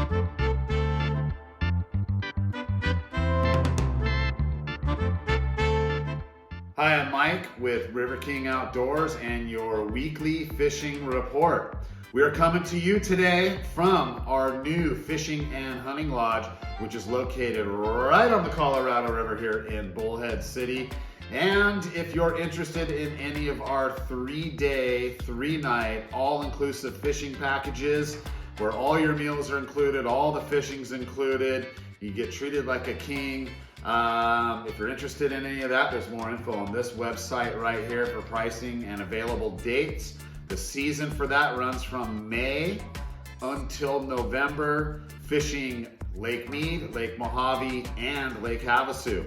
Hi, I'm Mike with River King Outdoors and your weekly fishing report. We are coming to you today from our new fishing and hunting lodge, which is located right on the Colorado River here in Bullhead City. And if you're interested in any of our 3-day, 3-night, all-inclusive fishing packages, where all your meals are included, all the fishing's included, you get treated like a king. If you're interested in any of that, there's more info on this website right here for pricing and available dates. The season for that runs from May until November, fishing Lake Mead, Lake Mojave, and Lake Havasu.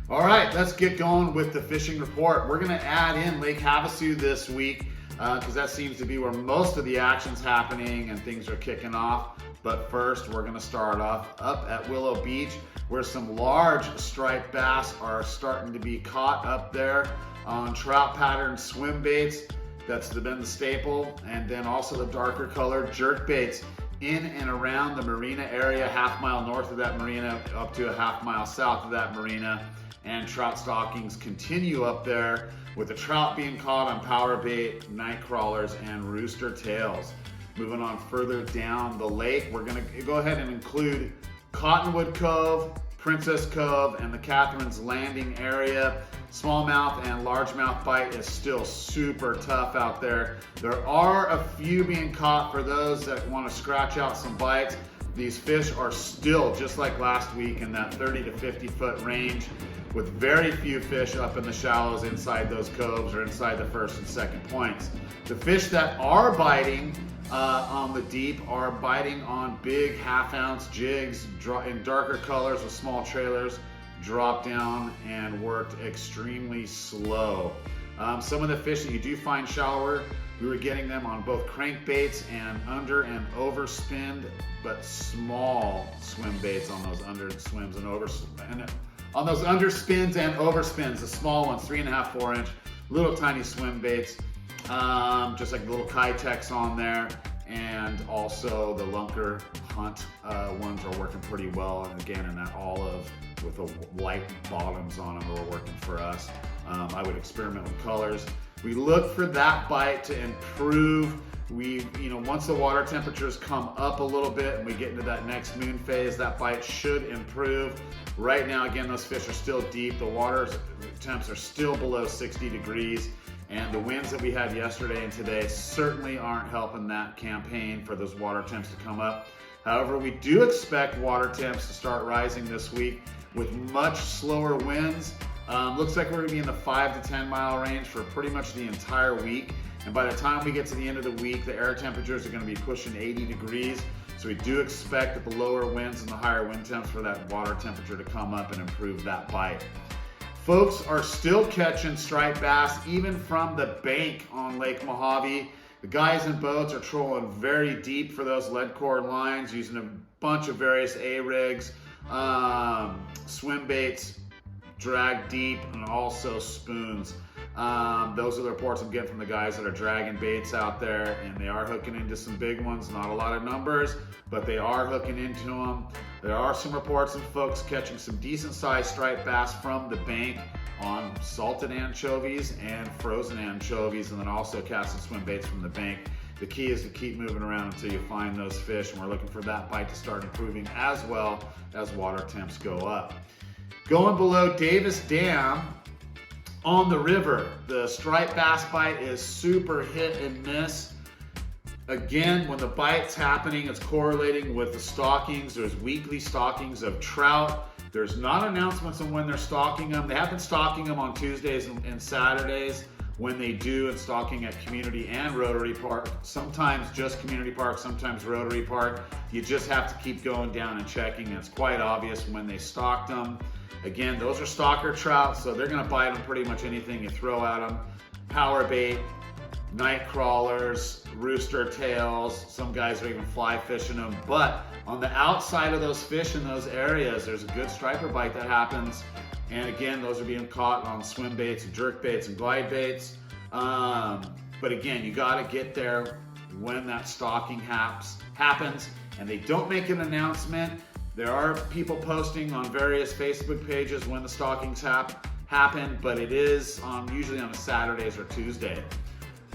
All right, let's get going with the fishing report. We're gonna add in Lake Havasu this week because that seems to be where most of the action's happening and things are kicking off. But first, we're gonna start off up at Willow Beach, where some large striped bass are starting to be caught up there on trout pattern swim baits. That's been the staple. And then also the darker colored jerk baits in and around the marina area, half-mile north of that marina, up to a half-mile south of that marina. And trout stockings continue up there, with the trout being caught on power bait, night crawlers, and rooster tails. Moving on further down the lake, we're gonna go ahead and include Cottonwood Cove, Princess Cove, and the Catherine's Landing area. Smallmouth and largemouth bite is still super tough out there. There are a few being caught for those that want to scratch out some bites. These fish are still, just like last week, in that 30 to 50 foot range, with very few fish up in the shallows inside those coves or inside the first and second points. The fish that are biting on the deep are biting on big half-ounce jigs in darker colors with small trailers, dropped down and worked extremely slow. Some of the fish that you do find shallower, we were getting them on both crankbaits and under and over spin, but small swim baits on those under swims and over, and on those under spins and over spins, the small ones, 3.5, 4 inch, little tiny swim baits, just like little Kitex on there. And also the lunker hunt ones are working pretty well. And again, in that olive with the light bottoms on them are working for us. I would experiment with colors. We look for that bite to improve. Once the water temperatures come up a little bit and we get into that next moon phase, that bite should improve. Right now, again, those fish are still deep. The water temps are still below 60 degrees. And the winds that we had yesterday and today certainly aren't helping that campaign for those water temps to come up. However, we do expect water temps to start rising this week with much slower winds. Looks like we're gonna be in the 5 to 10 mile range for pretty much the entire week. And by the time we get to the end of the week, the air temperatures are gonna be pushing 80 degrees. So we do expect that the lower winds and the higher wind temps for that water temperature to come up and improve that bite. Folks are still catching striped bass even from the bank on Lake Mojave. The guys in boats are trolling very deep for those lead core lines, using a bunch of various A-rigs, swim baits, drag deep, and also spoons. Those are the reports I'm getting from the guys that are dragging baits out there, and they are hooking into some big ones. Not a lot of numbers, but they are hooking into them. There are some reports of folks catching some decent sized striped bass from the bank on salted anchovies and frozen anchovies, and then also casting swim baits from the bank. The key is to keep moving around until you find those fish, and we're looking for that bite to start improving as well as water temps go up. Going below Davis Dam on the river, the striped bass bite is super hit and miss. Again, when the bite's happening, it's correlating with the stockings. There's weekly stockings of trout. There's not announcements on when they're stocking them. They have been stocking them on Tuesdays and Saturdays when they do, and stocking at Community and Rotary Park. Sometimes just Community Park, sometimes Rotary Park. You just have to keep going down and checking. It's quite obvious when they stocked them. Again, those are stalker trout, so they're gonna bite on pretty much anything you throw at them. Power bait, night crawlers, rooster tails, some guys are even fly fishing them. But on the outside of those fish in those areas, there's a good striper bite that happens. And again, those are being caught on swim baits and jerk baits and glide baits. But again, you gotta get there when that stocking happens and they don't make an announcement. There are people posting on various Facebook pages when the stockings happen, but it is usually on Saturdays or Tuesday.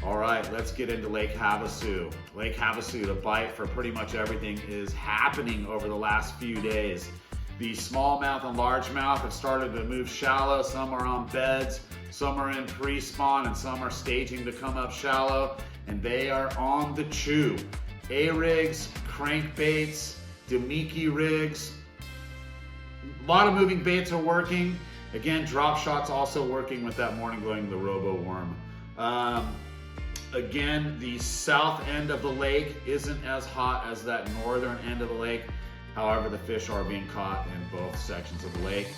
All right, let's get into Lake Havasu. Lake Havasu, the bite for pretty much everything, is happening over the last few days. The smallmouth and largemouth have started to move shallow. Some are on beds, some are in pre-spawn, and some are staging to come up shallow, and they are on the chew. A-rigs, crankbaits, Demiki rigs. A lot of moving baits are working. Again, drop shots also working with that morning glowing, the robo worm. Again, the south end of the lake isn't as hot as that northern end of the lake. However, the fish are being caught in both sections of the lake.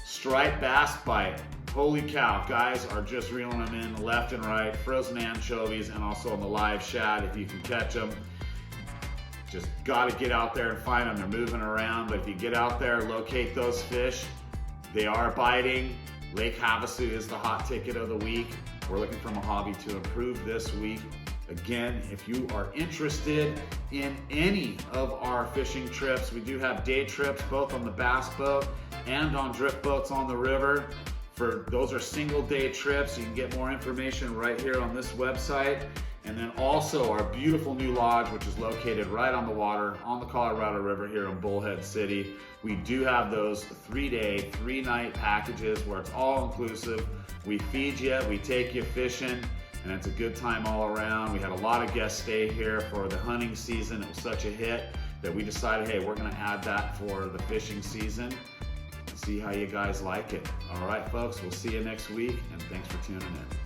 Striped bass bite. Holy cow, guys are just reeling them in left and right. Frozen anchovies and also on the live shad if you can catch them. Just got to get out there and find them. They're moving around, but if you get out there, locate those fish. They are biting. Lake Havasu is the hot ticket of the week. We're looking for Mojave to improve this week. Again, if you are interested in any of our fishing trips, we do have day trips both on the bass boat and on drift boats on the river. Those are single day trips. You can get more information right here on this website. And then also our beautiful new lodge, which is located right on the water on the Colorado River here in Bullhead City. We do have those 3-day, 3-night packages where it's all inclusive. We feed you, we take you fishing, and it's a good time all around. We had a lot of guests stay here for the hunting season. It was such a hit that we decided, hey, we're gonna add that for the fishing season. See how you guys like it. All right, folks, we'll see you next week, and thanks for tuning in.